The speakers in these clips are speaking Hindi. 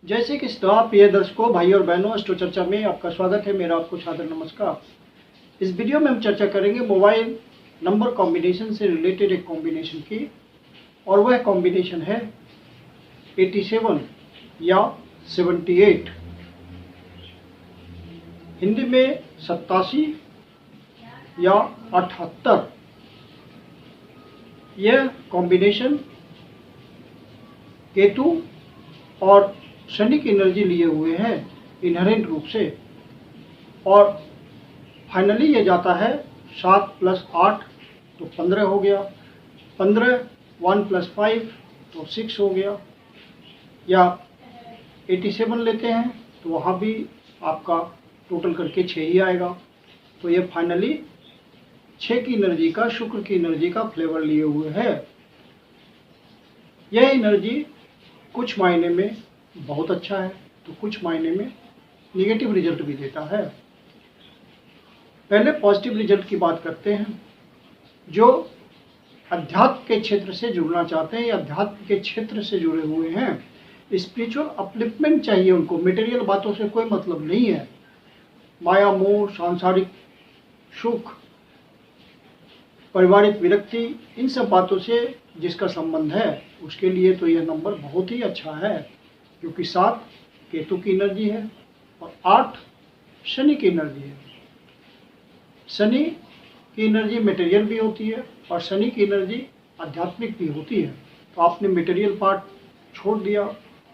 जैसे कि स्टाफ प्रिय दर्शकों, भाई और बहनों, एस्ट्रो चर्चा में आपका स्वागत है। मेरा आपको सादर नमस्कार। इस वीडियो में हम चर्चा करेंगे मोबाइल नंबर कॉम्बिनेशन से रिलेटेड एक कॉम्बिनेशन की, और वह कॉम्बिनेशन है 87 या 78, हिंदी में 87 या 78। यह कॉम्बिनेशन केतु और शनि की एनर्जी लिए हुए हैं इनहेरेंट रूप से, और फाइनली ये जाता है 7 + 8 तो 15 हो गया, 15 1 + 5 तो 6 हो गया, या 87 लेते हैं तो वहाँ भी आपका टोटल करके 6 ही आएगा। तो ये फाइनली 6 की एनर्जी का, शुक्र की एनर्जी का फ्लेवर लिए हुए है। यह एनर्जी कुछ मायने में बहुत अच्छा है तो कुछ मायने में नेगेटिव रिजल्ट भी देता है। पहले पॉजिटिव रिजल्ट की बात करते हैं। जो अध्यात्म के क्षेत्र से जुड़ना चाहते हैं या अध्यात्म के क्षेत्र से जुड़े हुए हैं, स्पिरिचुअल अपलिफ्टमेंट चाहिए उनको, मटेरियल बातों से कोई मतलब नहीं है। माया मोह, सांसारिक सुख, पारिवारिक विरक्ति, इन सब बातों से जिसका संबंध है उसके लिए तो यह नंबर बहुत ही अच्छा है, क्योंकि 7 केतु की एनर्जी है और 8 शनि की एनर्जी है। शनि की एनर्जी मटेरियल भी होती है और शनि की एनर्जी आध्यात्मिक भी होती है। तो आपने मटेरियल पार्ट छोड़ दिया,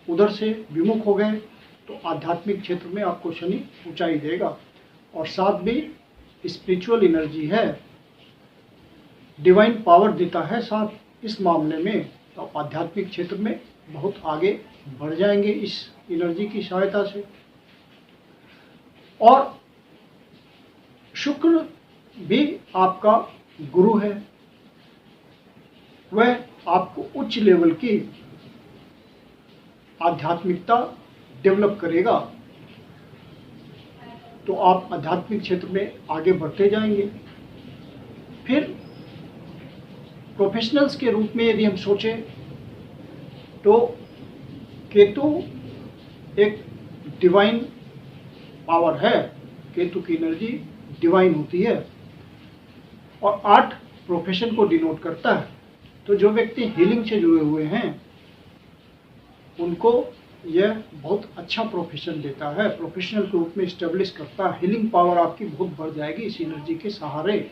उधर से विमुख हो गए, तो आध्यात्मिक क्षेत्र में आपको शनि ऊंचाई देगा। और 7 भी स्पिरिचुअल एनर्जी है, डिवाइन पावर देता है 7 इस मामले में। तो आध्यात्मिक क्षेत्र में बहुत आगे बढ़ जाएंगे इस एनर्जी की सहायता से। और शुक्र भी आपका गुरु है, वह आपको उच्च लेवल की आध्यात्मिकता डेवलप करेगा, तो आप आध्यात्मिक क्षेत्र में आगे बढ़ते जाएंगे। फिर प्रोफेशनल्स के रूप में यदि हम सोचें तो केतु एक डिवाइन पावर है, केतु की एनर्जी डिवाइन होती है, और 8 प्रोफेशन को डिनोट करता है। तो जो व्यक्ति हीलिंग से जुड़े हुए हैं उनको यह बहुत अच्छा प्रोफेशन देता है, प्रोफेशनल के रूप में इस्टेब्लिश करता है। हीलिंग पावर आपकी बहुत बढ़ जाएगी इस एनर्जी के सहारे,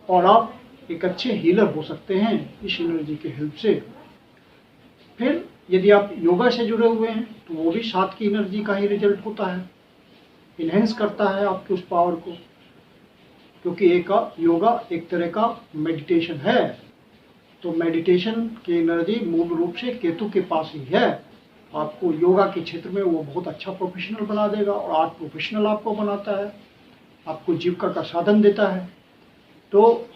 और आप एक अच्छे हीलर हो सकते हैं इस एनर्जी के हेल्प से। फिर यदि आप योगा से जुड़े हुए हैं तो वो भी 7 की एनर्जी का ही रिजल्ट होता है, इन्हेंस करता है आपकी उस पावर को, क्योंकि योगा एक तरह का मेडिटेशन है। तो मेडिटेशन की एनर्जी मूल रूप से केतु के पास ही है। आपको योगा के क्षेत्र में वो बहुत अच्छा प्रोफेशनल बना देगा, और 8 प्रोफेशनल आपको बनाता है, आपको जीविका का साधन देता है। तो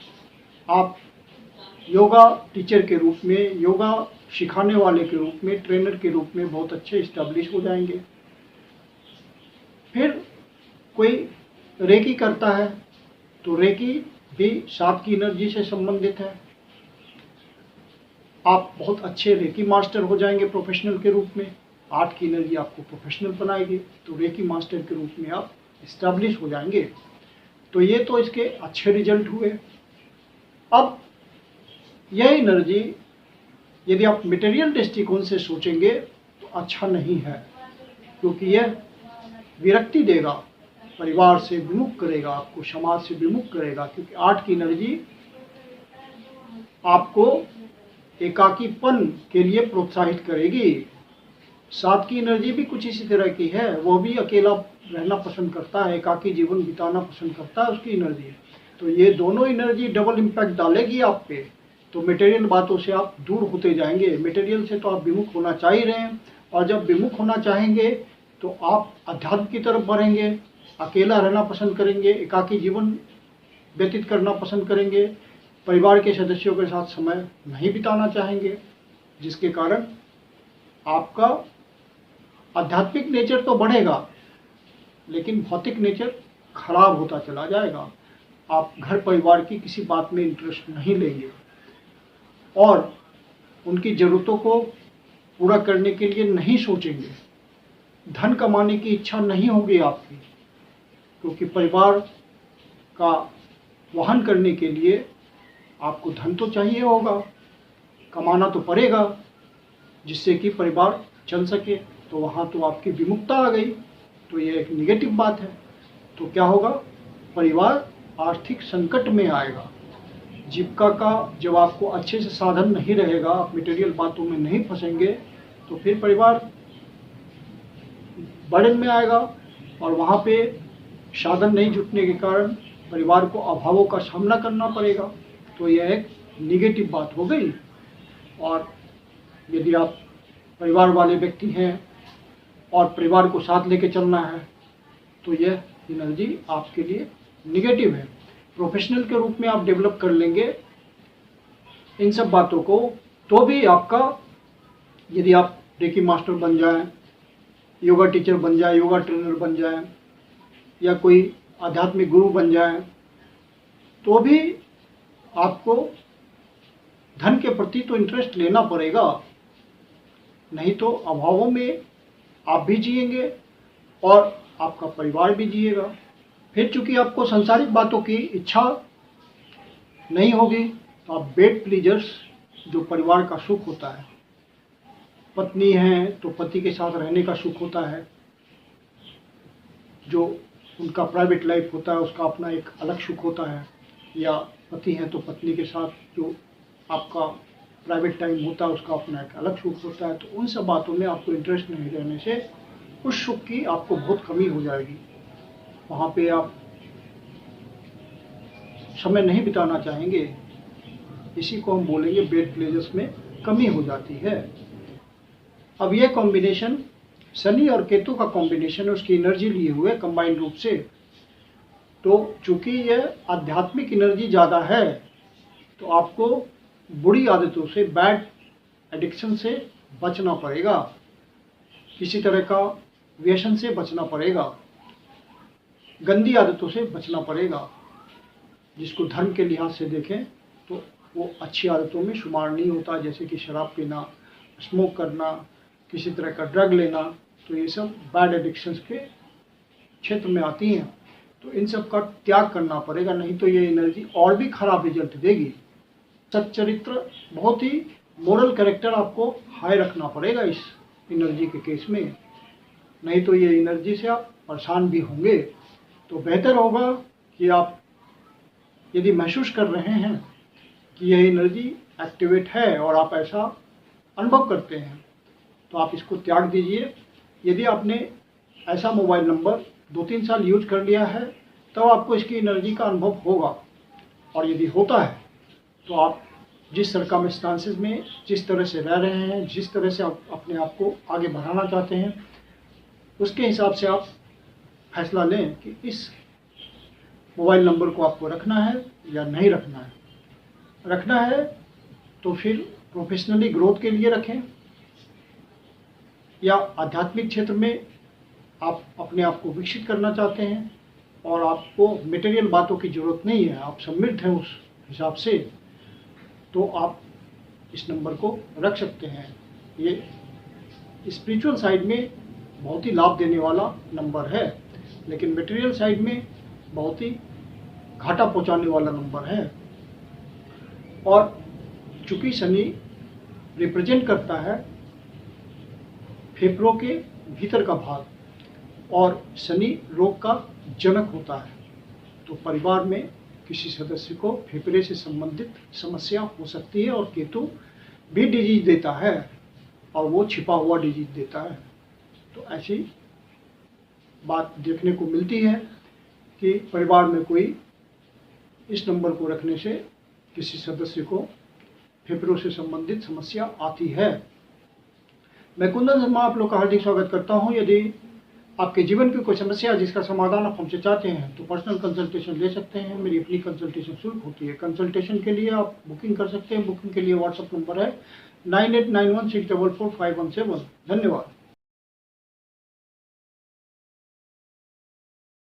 आप योगा टीचर के रूप में, योगा सिखाने वाले के रूप में, ट्रेनर के रूप में बहुत अच्छे इस्टेब्लिश हो जाएंगे। फिर कोई रेकी करता है तो रेकी भी 7 की एनर्जी से संबंधित है। आप बहुत अच्छे रेकी मास्टर हो जाएंगे प्रोफेशनल के रूप में, 8 की एनर्जी आपको प्रोफेशनल बनाएगी, तो रेकी मास्टर के रूप में आप इस्टेब्लिश हो जाएंगे। तो ये तो इसके अच्छे रिजल्ट हुए। अब यह एनर्जी यदि आप मटेरियल दृष्टिकोण से सोचेंगे तो अच्छा नहीं है, क्योंकि यह विरक्ति देगा, परिवार से विमुख करेगा, आपको समाज से विमुख करेगा। क्योंकि 8 की एनर्जी आपको एकाकीपन के लिए प्रोत्साहित करेगी। 7 की एनर्जी भी कुछ इसी तरह की है, वो भी अकेला रहना पसंद करता है, एकाकी जीवन बिताना पसंद करता है, उसकी एनर्जी है। तो ये दोनों एनर्जी डबल इम्पैक्ट डालेगी आप पे। तो मटेरियल बातों से आप दूर होते जाएंगे, मटेरियल से तो आप विमुख होना चाह ही रहे हैं, और जब विमुख होना चाहेंगे तो आप अध्यात्म की तरफ बढ़ेंगे, अकेला रहना पसंद करेंगे, एकाकी जीवन व्यतीत करना पसंद करेंगे, परिवार के सदस्यों के साथ समय नहीं बिताना चाहेंगे, जिसके कारण आपका आध्यात्मिक नेचर तो बढ़ेगा लेकिन भौतिक नेचर खराब होता चला जाएगा। आप घर परिवार की किसी बात में इंटरेस्ट नहीं लेंगे और उनकी ज़रूरतों को पूरा करने के लिए नहीं सोचेंगे, धन कमाने की इच्छा नहीं होगी आपकी, क्योंकि परिवार का वहन करने के लिए आपको धन तो चाहिए होगा, कमाना तो पड़ेगा जिससे कि परिवार चल सके। तो वहाँ तो आपकी विमुखता आ गई, तो ये एक निगेटिव बात है। तो क्या होगा, परिवार आर्थिक संकट में आएगा। जीविका का जब आपको अच्छे से साधन नहीं रहेगा, आप मटेरियल बातों में नहीं फंसेंगे, तो फिर परिवार बर्डन में आएगा और वहाँ पे साधन नहीं जुटने के कारण परिवार को अभावों का सामना करना पड़ेगा। तो यह एक निगेटिव बात हो गई। और यदि आप परिवार वाले व्यक्ति हैं और परिवार को साथ लेके चलना है, तो यह एनर्जी आपके लिए निगेटिव है। प्रोफेशनल के रूप में आप डेवलप कर लेंगे इन सब बातों को, तो भी आपका, यदि आप रेकी मास्टर बन जाएं, योगा टीचर बन जाए, योगा ट्रेनर बन जाए, या कोई आध्यात्मिक गुरु बन जाए, तो भी आपको धन के प्रति तो इंटरेस्ट लेना पड़ेगा, नहीं तो अभावों में आप भी जिएंगे और आपका परिवार भी जिएगा। फिर चूंकि आपको सांसारिक बातों की इच्छा नहीं होगी, तो आप बेड प्लीजर्स, जो परिवार का सुख होता है, पत्नी है तो पति के साथ रहने का सुख होता है, जो उनका प्राइवेट लाइफ होता है उसका अपना एक अलग सुख होता है, या पति है तो पत्नी के साथ जो आपका प्राइवेट टाइम होता है उसका अपना एक अलग सुख होता है। तो उन सब बातों में आपको इंटरेस्ट नहीं रहने से उस सुख की आपको बहुत कमी हो जाएगी। वहाँ पे आप समय नहीं बिताना चाहेंगे, इसी को हम बोलेंगे बेड प्लेजर्स में कमी हो जाती है। अब ये कॉम्बिनेशन शनि और केतु का कॉम्बिनेशन है, उसकी एनर्जी लिए हुए कंबाइंड रूप से। तो चूंकि यह आध्यात्मिक एनर्जी ज़्यादा है, तो आपको बुरी आदतों से, बैड एडिक्शन से बचना पड़ेगा, किसी तरह का व्यसन से बचना पड़ेगा, गंदी आदतों से बचना पड़ेगा। जिसको धर्म के लिहाज से देखें तो वो अच्छी आदतों में शुमार नहीं होता, जैसे कि शराब पीना, स्मोक करना, किसी तरह का ड्रग लेना, तो ये सब बैड एडिक्शंस के क्षेत्र में आती हैं। तो इन सब का त्याग करना पड़ेगा, नहीं तो ये एनर्जी और भी खराब रिजल्ट देगी। सच्चरित्र, बहुत ही मोरल कैरेक्टर आपको हाई रखना पड़ेगा इस एनर्जी के केस में, नहीं तो ये एनर्जी से आप परेशान भी होंगे। तो बेहतर होगा कि आप यदि महसूस कर रहे हैं कि यह एनर्जी एक्टिवेट है और आप ऐसा अनुभव करते हैं, तो आप इसको त्याग दीजिए। यदि आपने ऐसा मोबाइल नंबर 2-3 साल यूज कर लिया है, तो आपको इसकी एनर्जी का अनुभव होगा। और यदि होता है तो आप जिस सर्कमस्टांसेस में जिस तरह से रह रहे हैं, जिस तरह से आप अपने आप को आगे बढ़ाना चाहते हैं, उसके हिसाब से आप फैसला लें कि इस मोबाइल नंबर को आपको रखना है या नहीं रखना है। रखना है तो फिर प्रोफेशनली ग्रोथ के लिए रखें, या आध्यात्मिक क्षेत्र में आप अपने आप को विकसित करना चाहते हैं और आपको मटेरियल बातों की ज़रूरत नहीं है, आप समृद्ध हैं उस हिसाब से, तो आप इस नंबर को रख सकते हैं। ये स्पिरिचुअल साइड में बहुत ही लाभ देने वाला नंबर है, लेकिन मटेरियल साइड में बहुत ही घाटा पहुंचाने वाला नंबर है। और चूंकि शनि रिप्रेजेंट करता है फेफड़ों के भीतर का भाग, और शनि रोग का जनक होता है, तो परिवार में किसी सदस्य को फेफड़े से संबंधित समस्या हो सकती है। और केतु भी डिजीज देता है, और वो छिपा हुआ डिजीज देता है। तो ऐसी बात देखने को मिलती है कि परिवार में कोई इस नंबर को रखने से किसी सदस्य को फेफड़ों से संबंधित समस्या आती है। मैं कुंदन शर्मा आप लोग का हार्दिक स्वागत करता हूं। यदि आपके जीवन की कोई समस्या जिसका समाधान आप हमसे चाहते हैं, तो पर्सनल कंसल्टेशन ले सकते हैं। मेरी अपनी कंसल्टेशन शुल्क होती है। कंसल्टेशन के लिए आप बुकिंग कर सकते हैं। बुकिंग के लिए व्हाट्सएप नंबर है 9891644517। धन्यवाद।